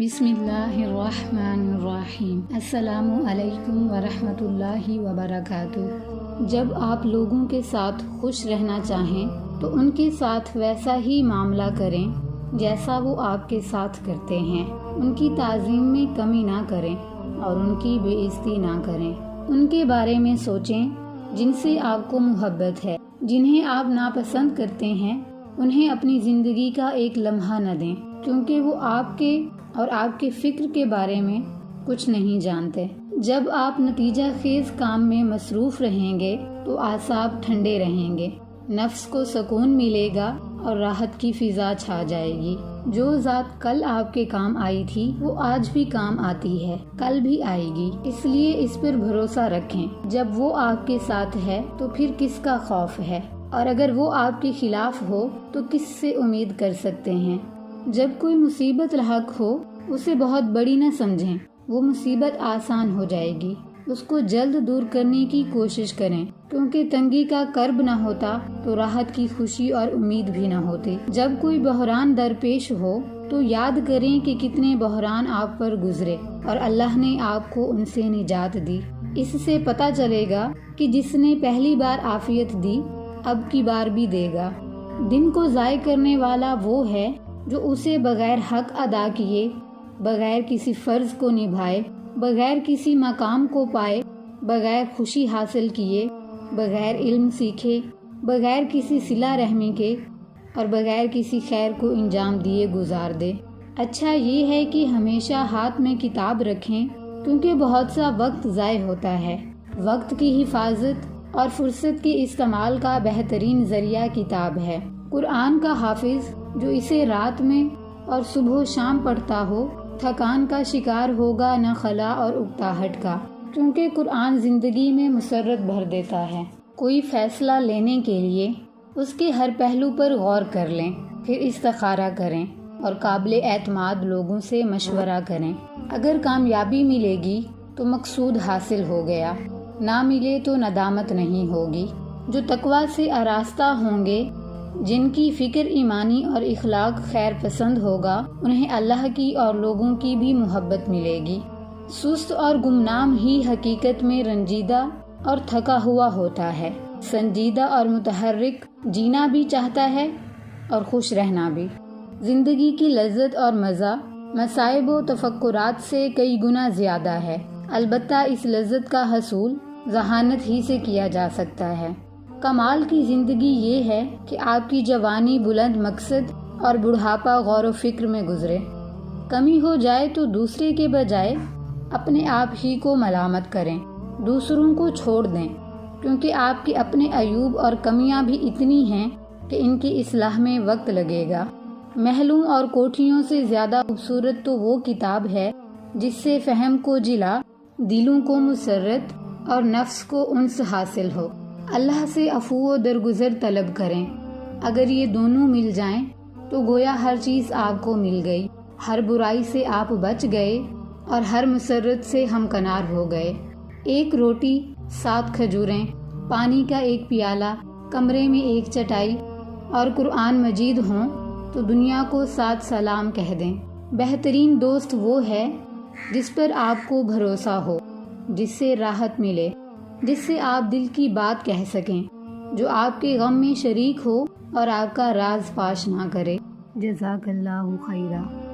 बिस्मिल्लाहिर्रहमानिर्रहीम। अस्सलामु अलैकुम वरहमतुल्लाहि वबरकातुह। जब आप लोगों के साथ खुश रहना चाहें तो उनके साथ वैसा ही मामला करें जैसा वो आपके साथ करते हैं। उनकी ताज़ीम में कमी ना करें और उनकी बेइज्जती ना करें। उनके बारे में सोचें जिनसे आपको मोहब्बत है। जिन्हें आप नापसंद करते हैं उन्हें अपनी ज़िंदगी का एक लम्हा न दें, क्योंकि वो आपके और आपके फ़िक्र के बारे में कुछ नहीं जानते। जब आप नतीजा खेज काम में मसरूफ़ रहेंगे तो आसाब ठंडे रहेंगे, नफ्स को सुकून मिलेगा और राहत की फ़िज़ा छा जाएगी। जो ज़ात कल आपके काम आई थी वो आज भी काम आती है, कल भी आएगी, इसलिए इस पर भरोसा रखें। जब वो आपके साथ है तो फिर किसका खौफ है, और अगर वो आपके खिलाफ हो तो किससे उम्मीद कर सकते हैं। जब कोई मुसीबत लाहक हो उसे बहुत बड़ी न समझें, वो मुसीबत आसान हो जाएगी। उसको जल्द दूर करने की कोशिश करें, क्योंकि तंगी का कर्ब न होता तो राहत की खुशी और उम्मीद भी न होती। जब कोई बहरान दरपेश हो तो याद करें कि कितने बहरान आप पर गुजरे और अल्लाह ने आपको उनसे निजात दी। इससे पता चलेगा कि जिसने पहली बार आफियत दी अब की बार भी देगा। दिन को ज़ाय करने वाला वो है जो उसे बगैर हक अदा किए, बगैर किसी फ़र्ज को निभाए, बगैर किसी मकाम को पाए, बगैर खुशी हासिल किए, बगैर इल्म सीखे, बगैर किसी सिला रहमी के और बगैर किसी खैर को इंजाम दिए गुजार दे। अच्छा ये है कि हमेशा हाथ में किताब रखें, क्योंकि बहुत सा वक्त ज़ाय होता है। वक्त की हिफाजत और फुर्सत के इस्तेमाल का बेहतरीन ज़रिया किताब है। कुरान का हाफिज जो इसे रात में और सुबह शाम पढ़ता हो थकान का शिकार होगा न खला और उकताहट का, क्योंकि कुरान जिंदगी में मुसर्रत भर देता है। कोई फैसला लेने के लिए उसके हर पहलू पर गौर कर लें, फिर इस्तिखारा करें और काबिल एतमाद लोगों से मशवरा करें। अगर कामयाबी मिलेगी तो मकसूद हासिल हो गया, ना मिले तो नदामत नहीं होगी। जो तकवा से आरास्ता होंगे, जिनकी फ़िक्र ईमानी और इखलाक खैर पसंद होगा, उन्हें अल्लाह की और लोगों की भी मोहब्बत मिलेगी। सुस्त और गुमनाम ही हकीकत में रंजीदा और थका हुआ होता है। संजीदा और मुतहर्रिक जीना भी चाहता है और खुश रहना भी। ज़िंदगी की लज्जत और मज़ा मसाइब व तफक्कुरात से कई गुना ज़्यादा है। अलबत्ता इस लज्जत का हसूल ज़हानत ही से किया जा सकता है। कमाल की ज़िंदगी ये है कि आपकी जवानी बुलंद मकसद और बुढ़ापा गौर व फिक्र में गुजरे। कमी हो जाए तो दूसरे के बजाय अपने आप ही को मलामत करें, दूसरों को छोड़ दें, क्योंकि आपके अपने अयूब और कमियां भी इतनी हैं कि इनकी इस्लाह में वक्त लगेगा। महलों और कोठियों से ज़्यादा खूबसूरत तो वो किताब है जिससे फ़हम को जिला, दिलों को मुसर्रत और नफ्स को उन्स हासिल हो। अल्लाह से अफ़ू व दरगुज़र तलब करें। अगर ये दोनों मिल जाएं तो गोया हर चीज़ आपको मिल गई। हर बुराई से आप बच गए और हर मुसर्रत से हमकनार हो गए। एक रोटी, 7 खजूरें, पानी का एक प्याला, कमरे में एक चटाई और कुरान मजीद हों तो दुनिया को 7 सलाम कह दें। बेहतरीन दोस्त वो है जिस पर आपको भरोसा हो, जिससे राहत मिले, जिससे आप दिल की बात कह सकें, जो आपके गम में शरीक हो और आपका राज फाश ना करे। जज़ाकल्लाहु खैरा।